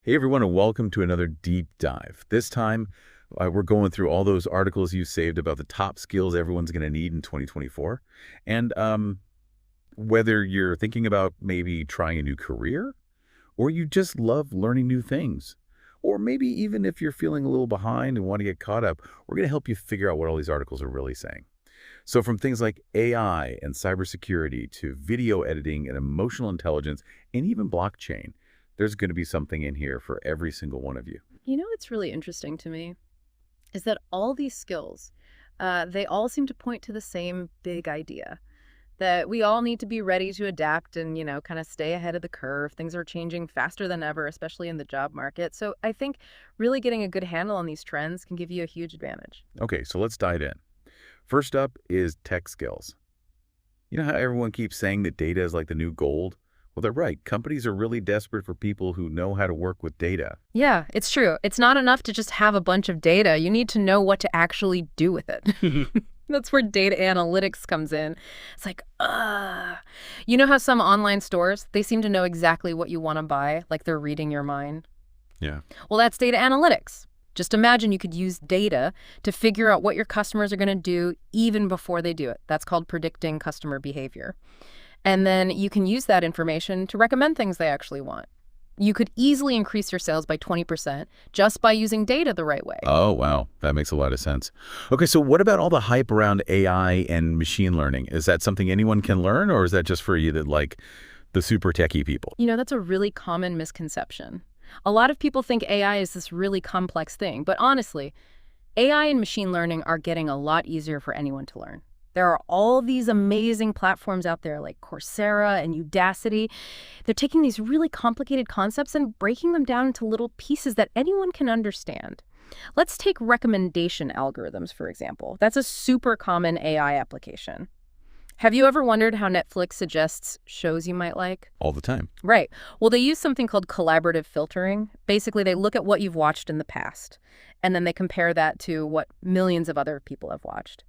Hey everyone, and welcome to another deep dive. This time, we're going through all those articles you saved about the top skills everyone's going to need in 2024. And whether you're thinking about maybe trying a new career, or you just love learning new things, or maybe even if you're feeling a little behind and want to get caught up, we're going to help you figure out what all these articles are really saying. So from things like AI and cybersecurity to video editing and emotional intelligence and even blockchain, there's going to be something in here for every single one of you. You know what's really interesting to me is that all these skills, they all seem to point to the same big idea, that we all need to be ready to adapt and, kind of stay ahead of the curve. Things are changing faster than ever, especially in the job market. So I think really getting a good handle on these trends can give you a huge advantage. Okay, so let's dive in. First up is tech skills. You know how everyone keeps saying that data is like the new gold? Well, they're right. Companies are really desperate for people who know how to work with data. Yeah, it's true. It's not enough to just have a bunch of data. You need to know what to actually do with it. That's where data analytics comes in. It's like, you know how some online stores, they seem to know exactly what you want to buy, like they're reading your mind? Yeah. Well, that's data analytics. Just imagine you could use data to figure out what your customers are going to do even before they do it. That's called predicting customer behavior. And then you can use that information to recommend things they actually want. You could easily increase your sales by 20% just by using data the right way. Oh, wow. That makes a lot of sense. Okay, so what about all the hype around AI and machine learning? Is that something anyone can learn, or is that just for you that like the super techie people? That's a really common misconception. A lot of people think AI is this really complex thing, but honestly, AI and machine learning are getting a lot easier for anyone to learn. There are all these amazing platforms out there like Coursera and Udacity. They're taking these really complicated concepts and breaking them down into little pieces that anyone can understand. Let's take recommendation algorithms, for example. That's a super common AI application. Have you ever wondered how Netflix suggests shows you might like? All the time. Right. Well, they use something called collaborative filtering. Basically, they look at what you've watched in the past, and then they compare that to what millions of other people have watched.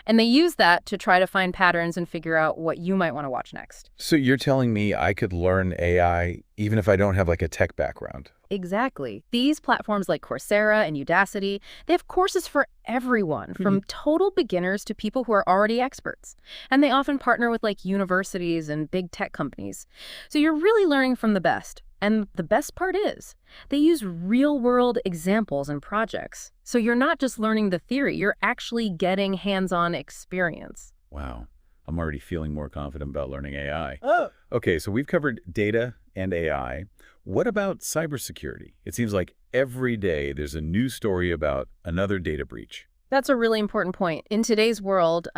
And they use that to try to find patterns and figure out what you might want to watch next. So you're telling me I could learn AI even if I don't have like a tech background? Exactly. These platforms like Coursera and Udacity, they have courses for everyone, from total beginners to people who are already experts. And they often partner with like universities and big tech companies. So you're really learning from the best. And the best part is, they use real-world examples and projects. So you're not just learning the theory, you're actually getting hands-on experience. Wow. I'm already feeling more confident about learning AI. Oh. Okay, so we've covered data and AI. What about cybersecurity? It seems like every day there's a new story about another data breach. That's a really important point. In today's world,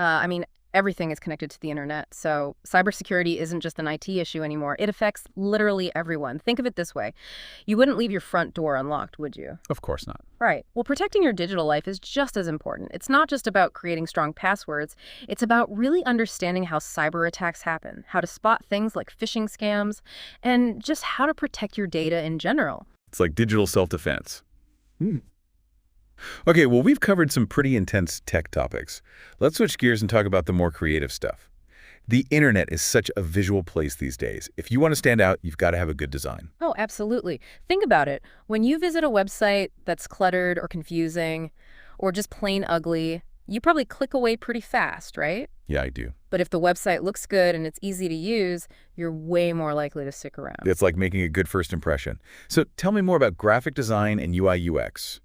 everything is connected to the internet. So cybersecurity isn't just an IT issue anymore. It affects literally everyone. Think of it this way. You wouldn't leave your front door unlocked, would you? Of course not. Right. Well, protecting your digital life is just as important. It's not just about creating strong passwords. It's about really understanding how cyber attacks happen, how to spot things like phishing scams, and just how to protect your data in general. It's like digital self-defense. Okay, well, we've covered some pretty intense tech topics. Let's switch gears and talk about the more creative stuff. The internet is such a visual place these days. If you want to stand out, you've got to have a good design. Oh, absolutely. Think about it. When you visit a website that's cluttered or confusing or just plain ugly, you probably click away pretty fast, right? Yeah, I do. But if the website looks good and it's easy to use, you're way more likely to stick around. It's like making a good first impression. So tell me more about graphic design and UI UX.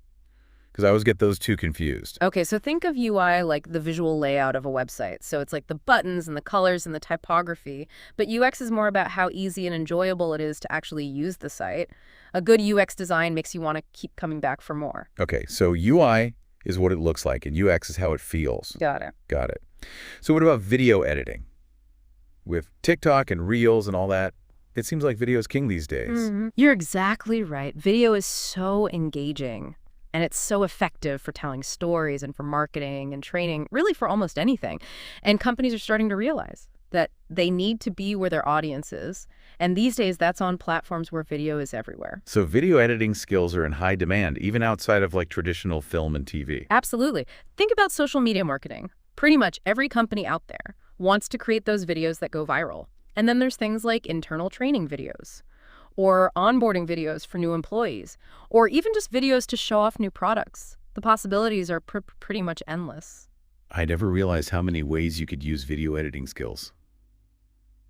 Because I always get those two confused. Okay, so think of UI like the visual layout of a website. So it's like the buttons and the colors and the typography. But UX is more about how easy and enjoyable it is to actually use the site. A good UX design makes you want to keep coming back for more. Okay, so UI is what it looks like, and UX is how it feels. Got it. Got it. So what about video editing? With TikTok and Reels and all that, it seems like video is king these days. You're exactly right. Video is so engaging. And it's so effective for telling stories and for marketing and training, really for almost anything. And companies are starting to realize that they need to be where their audience is. And these days, that's on platforms where video is everywhere. So video editing skills are in high demand, even outside of like traditional film and TV. Absolutely. Think about social media marketing. Pretty much every company out there wants to create those videos that go viral. And then there's things like internal training videos, or onboarding videos for new employees, or even just videos to show off new products. The possibilities are pretty much endless. I never realized how many ways you could use video editing skills.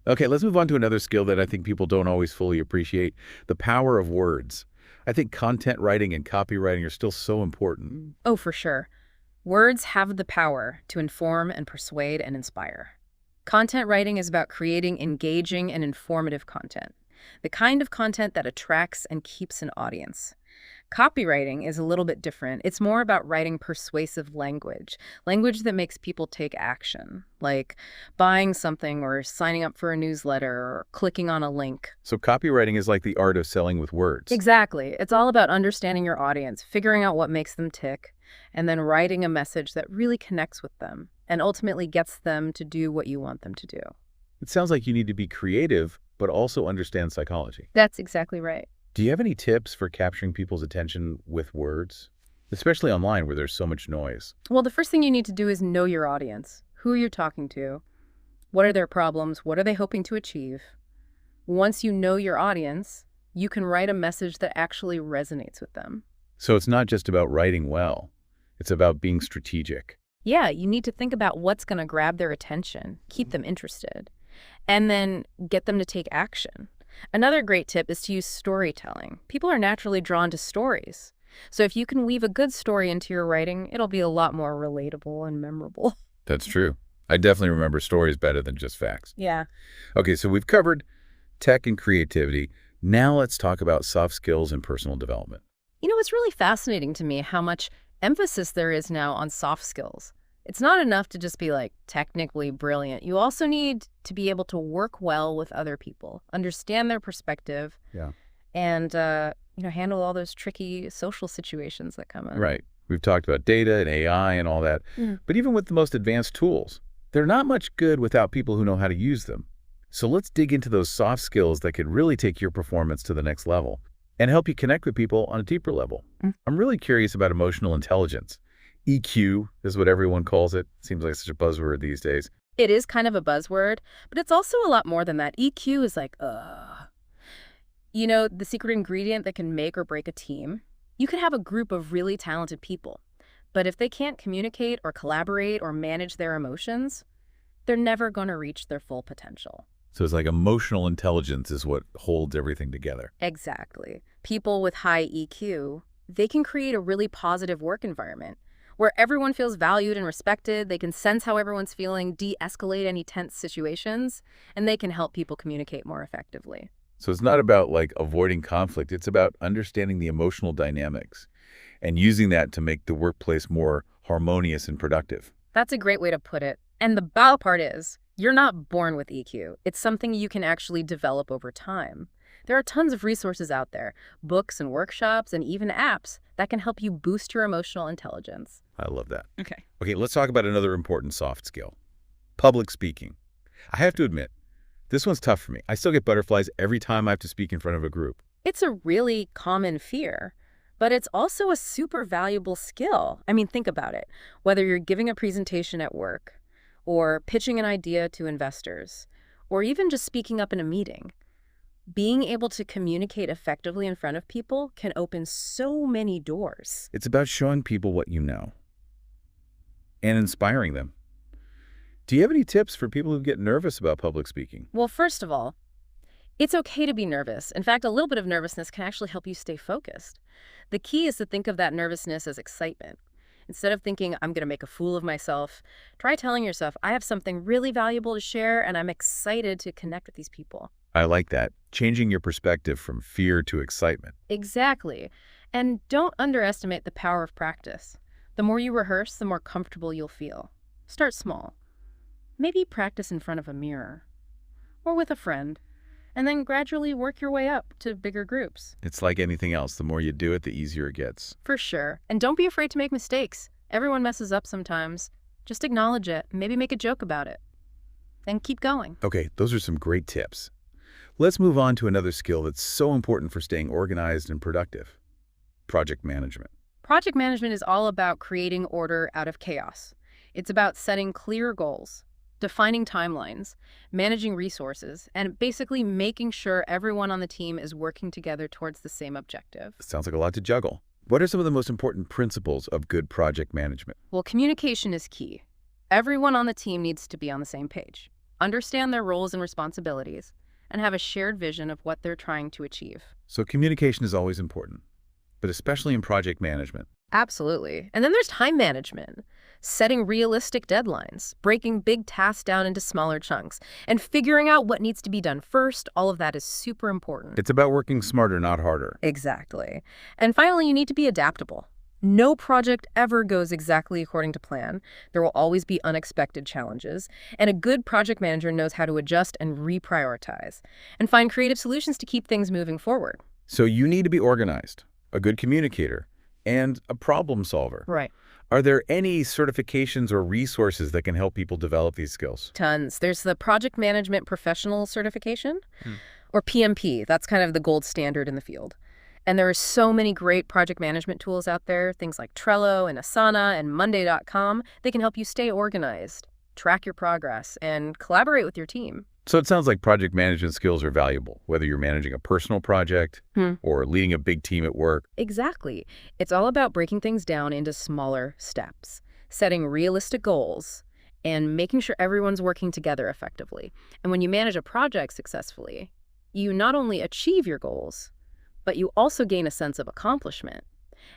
Okay, let's move on to another skill that I think people don't always fully appreciate, the power of words. I think content writing and copywriting are still so important. Oh, for sure. Words have the power to inform and persuade and inspire. Content writing is about creating engaging and informative content, the kind of content that attracts and keeps an audience. Copywriting is a little bit different. It's more about writing persuasive language that makes people take action, like buying something or signing up for a newsletter or clicking on a link. So copywriting is like the art of selling with words. Exactly. It's all about understanding your audience, figuring out what makes them tick, and then writing a message that really connects with them and ultimately gets them to do what you want them to do. It sounds like you need to be creative, but also understand psychology. That's exactly right. Do you have any tips for capturing people's attention with words, especially online where there's so much noise? Well, the first thing you need to do is know your audience. Who are you talking to? What are their problems? What are they hoping to achieve? Once you know your audience, you can write a message that actually resonates with them. So it's not just about writing well. It's about being strategic. Yeah, you need to think about what's going to grab their attention, keep them interested, and then get them to take action. Another great tip is to use storytelling. People are naturally drawn to stories. So if you can weave a good story into your writing, it'll be a lot more relatable and memorable. That's true. I definitely remember stories better than just facts. Yeah. Okay, so we've covered tech and creativity. Now let's talk about soft skills and personal development. You know, it's really fascinating to me how much emphasis there is now on soft skills. It's not enough to just be like technically brilliant. You also need to be able to work well with other people, understand their perspective, and handle all those tricky social situations that come in. Right. We've talked about data and AI and all that. But even with the most advanced tools, they're not much good without people who know how to use them. So let's dig into those soft skills that could really take your performance to the next level and help you connect with people on a deeper level. I'm really curious about emotional intelligence. EQ is what everyone calls it. Seems like such a buzzword these days. It is kind of a buzzword, but it's also a lot more than that. EQ is like, you know, the secret ingredient that can make or break a team. You could have a group of really talented people, but if they can't communicate or collaborate or manage their emotions, they're never going to reach their full potential. So it's like emotional intelligence is what holds everything together. Exactly. People with high EQ, they can create a really positive work environment where everyone feels valued and respected. They can sense how everyone's feeling, de-escalate any tense situations, and they can help people communicate more effectively. So it's not about like avoiding conflict. It's about understanding the emotional dynamics and using that to make the workplace more harmonious and productive. That's a great way to put it. And the bad part is, you're not born with EQ. It's something you can actually develop over time. There are tons of resources out there, books and workshops and even apps that can help you boost your emotional intelligence. I love that. Okay. Okay, let's talk about another important soft skill, public speaking. I have to admit, this one's tough for me. I still get butterflies every time I have to speak in front of a group. It's a really common fear, but it's also a super valuable skill. I mean, think about it. Whether you're giving a presentation at work, or pitching an idea to investors, or even just speaking up in a meeting, being able to communicate effectively in front of people can open so many doors. It's about showing people what you know and inspiring them. Do you have any tips for people who get nervous about public speaking? Well, first of all, it's okay to be nervous. In fact, a little bit of nervousness can actually help you stay focused. The key is to think of that nervousness as excitement. Instead of thinking, I'm going to make a fool of myself, try telling yourself, I have something really valuable to share and I'm excited to connect with these people. I like that. Changing your perspective from fear to excitement. Exactly. And don't underestimate the power of practice. The more you rehearse, the more comfortable you'll feel. Start small. Maybe practice in front of a mirror or with a friend, and then gradually work your way up to bigger groups. It's like anything else. The more you do it, the easier it gets. For sure. And don't be afraid to make mistakes. Everyone messes up sometimes. Just acknowledge it, maybe make a joke about it. Then keep going. Okay, those are some great tips. Let's move on to another skill that's so important for staying organized and productive. Project management. Project management is all about creating order out of chaos. It's about setting clear goals, defining timelines, managing resources, and basically making sure everyone on the team is working together towards the same objective. Sounds like a lot to juggle. What are some of the most important principles of good project management? Well, communication is key. Everyone on the team needs to be on the same page, understand their roles and responsibilities, and have a shared vision of what they're trying to achieve. So communication is always important, but especially in project management. Absolutely. And then there's time management, setting realistic deadlines, breaking big tasks down into smaller chunks, and figuring out what needs to be done first. All of that is super important. It's about working smarter, not harder. Exactly. And finally, you need to be adaptable. No project ever goes exactly according to plan. There will always be unexpected challenges, and a good project manager knows how to adjust and reprioritize and find creative solutions to keep things moving forward. So you need to be organized, a good communicator, and a problem solver. Right. Are there any certifications or resources that can help people develop these skills? Tons. There's the Project Management Professional Certification, or PMP. That's kind of the gold standard in the field. And there are so many great project management tools out there, things like Trello and Asana and Monday.com. They can help you stay organized, track your progress, and collaborate with your team. So it sounds like project management skills are valuable, whether you're managing a personal project or leading a big team at work. Exactly. It's all about breaking things down into smaller steps, setting realistic goals, and making sure everyone's working together effectively. And when you manage a project successfully, you not only achieve your goals, but you also gain a sense of accomplishment,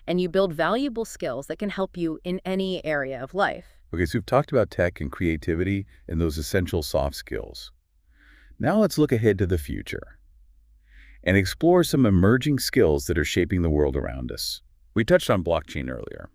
and you build valuable skills that can help you in any area of life. Okay, so we've talked about tech and creativity and those essential soft skills. Now let's look ahead to the future and explore some emerging skills that are shaping the world around us. We touched on blockchain earlier,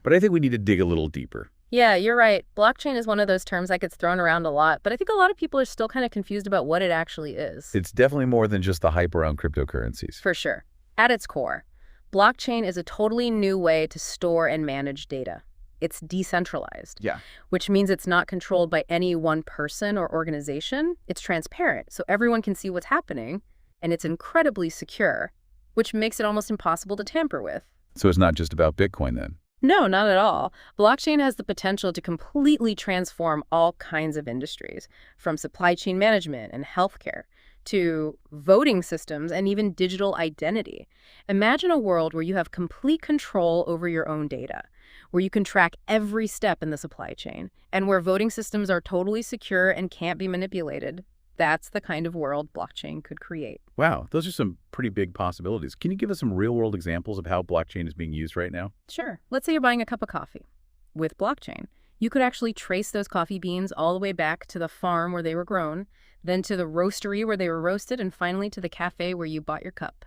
but I think we need to dig a little deeper. Yeah, you're right. Blockchain is one of those terms that gets thrown around a lot, but I think a lot of people are still kind of confused about what it actually is. It's definitely more than just the hype around cryptocurrencies. For sure. At its core, blockchain is a totally new way to store and manage data. It's decentralized, which means it's not controlled by any one person or organization. It's transparent, so everyone can see what's happening, and it's incredibly secure, which makes it almost impossible to tamper with. So it's not just about Bitcoin then? No, not at all. Blockchain has the potential to completely transform all kinds of industries, from supply chain management and healthcare to voting systems and even digital identity. Imagine a world where you have complete control over your own data, where you can track every step in the supply chain, and where voting systems are totally secure and can't be manipulated. That's the kind of world blockchain could create. Wow, those are some pretty big possibilities. Can you give us some real-world examples of how blockchain is being used right now? Sure. Let's say you're buying a cup of coffee. With blockchain, you could actually trace those coffee beans all the way back to the farm where they were grown, then to the roastery where they were roasted, and finally to the cafe where you bought your cup.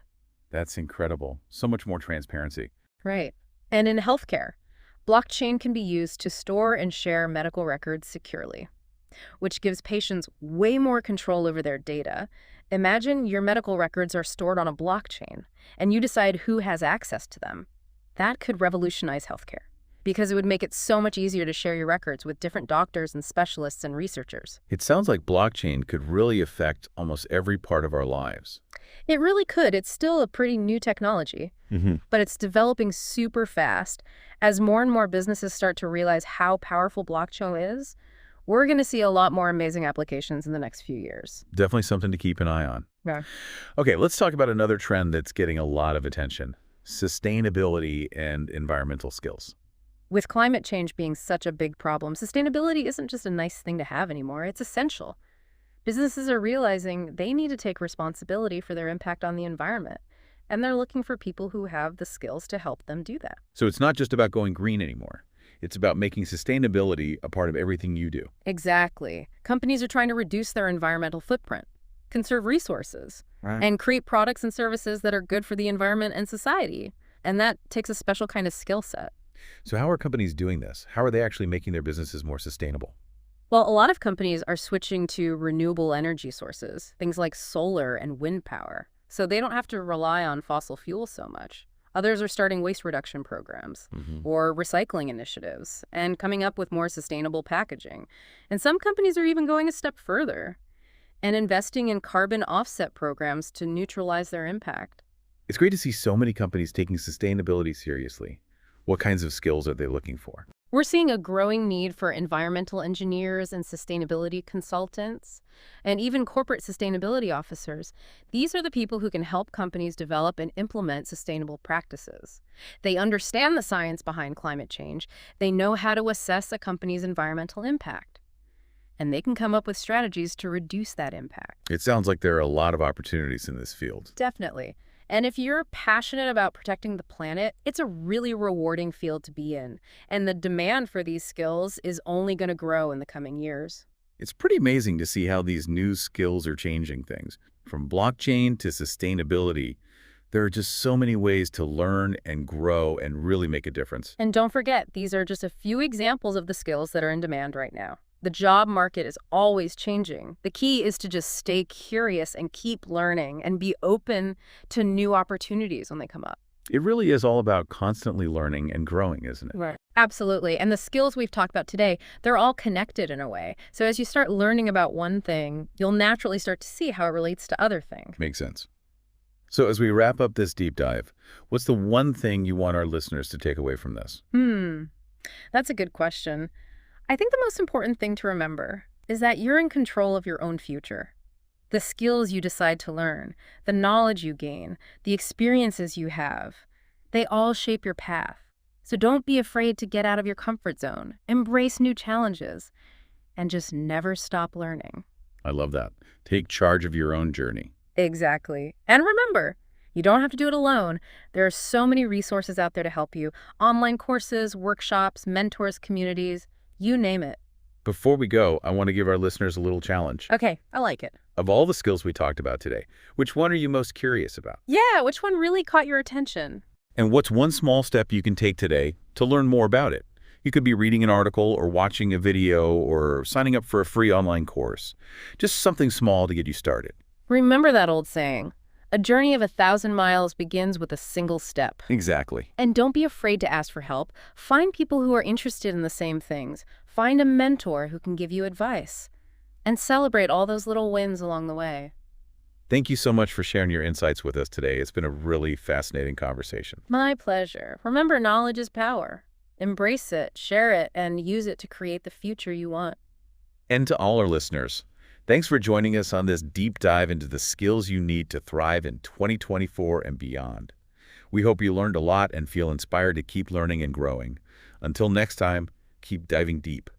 That's incredible. So much more transparency. Right. And in healthcare, blockchain can be used to store and share medical records securely, which gives patients way more control over their data. Imagine your medical records are stored on a blockchain, and you decide who has access to them. That could revolutionize healthcare, because it would make it so much easier to share your records with different doctors and specialists and researchers. It sounds like blockchain could really affect almost every part of our lives. It really could. It's still a pretty new technology, but it's developing super fast. As more and more businesses start to realize how powerful blockchain is, we're going to see a lot more amazing applications in the next few years. Definitely something to keep an eye on. Yeah. Okay, let's talk about another trend that's getting a lot of attention: sustainability and environmental skills. With climate change being such a big problem, sustainability isn't just a nice thing to have anymore. It's essential. Businesses are realizing they need to take responsibility for their impact on the environment, and they're looking for people who have the skills to help them do that. So it's not just about going green anymore. It's about making sustainability a part of everything you do. Exactly. Companies are trying to reduce their environmental footprint, conserve resources, and create products and services that are good for the environment and society. And that takes a special kind of skill set. So how are companies doing this? How are they actually making their businesses more sustainable? Well, a lot of companies are switching to renewable energy sources, things like solar and wind power, so they don't have to rely on fossil fuels so much. Others are starting waste reduction programs or recycling initiatives and coming up with more sustainable packaging. And some companies are even going a step further and investing in carbon offset programs to neutralize their impact. It's great to see so many companies taking sustainability seriously. What kinds of skills are they looking for? We're seeing a growing need for environmental engineers and sustainability consultants, and even corporate sustainability officers. These are the people who can help companies develop and implement sustainable practices. They understand the science behind climate change, they know how to assess a company's environmental impact, and they can come up with strategies to reduce that impact. It sounds like there are a lot of opportunities in this field. Definitely. And if you're passionate about protecting the planet, it's a really rewarding field to be in. And the demand for these skills is only going to grow in the coming years. It's pretty amazing to see how these new skills are changing things. From blockchain to sustainability, there are just so many ways to learn and grow and really make a difference. And don't forget, these are just a few examples of the skills that are in demand right now. The job market is always changing. The key is to just stay curious and keep learning and be open to new opportunities when they come up. It really is all about constantly learning and growing, isn't it? Right. Absolutely. And the skills we've talked about today, they're all connected in a way. So as you start learning about one thing, you'll naturally start to see how it relates to other things. Makes sense. So as we wrap up this deep dive, what's the one thing you want our listeners to take away from this? That's a good question. I think the most important thing to remember is that you're in control of your own future. The skills you decide to learn, the knowledge you gain, the experiences you have, they all shape your path. So don't be afraid to get out of your comfort zone, embrace new challenges, and just never stop learning. I love that. Take charge of your own journey. Exactly. And remember, you don't have to do it alone. There are so many resources out there to help you. Online courses, workshops, mentors, communities, you name it. Before we go, I want to give our listeners a little challenge. Okay, I like it. Of all the skills we talked about today, which one are you most curious about? Yeah, which one really caught your attention? And what's one small step you can take today to learn more about it? You could be reading an article or watching a video or signing up for a free online course. Just something small to get you started. Remember that old saying, a journey of 1,000 miles begins with a single step. Exactly. And don't be afraid to ask for help. Find people who are interested in the same things. Find a mentor who can give you advice. And celebrate all those little wins along the way. Thank you so much for sharing your insights with us today. It's been a really fascinating conversation. My pleasure. Remember, knowledge is power. Embrace it, share it, and use it to create the future you want. And to all our listeners, thanks for joining us on this deep dive into the skills you need to thrive in 2024 and beyond. We hope you learned a lot and feel inspired to keep learning and growing. Until next time, keep diving deep.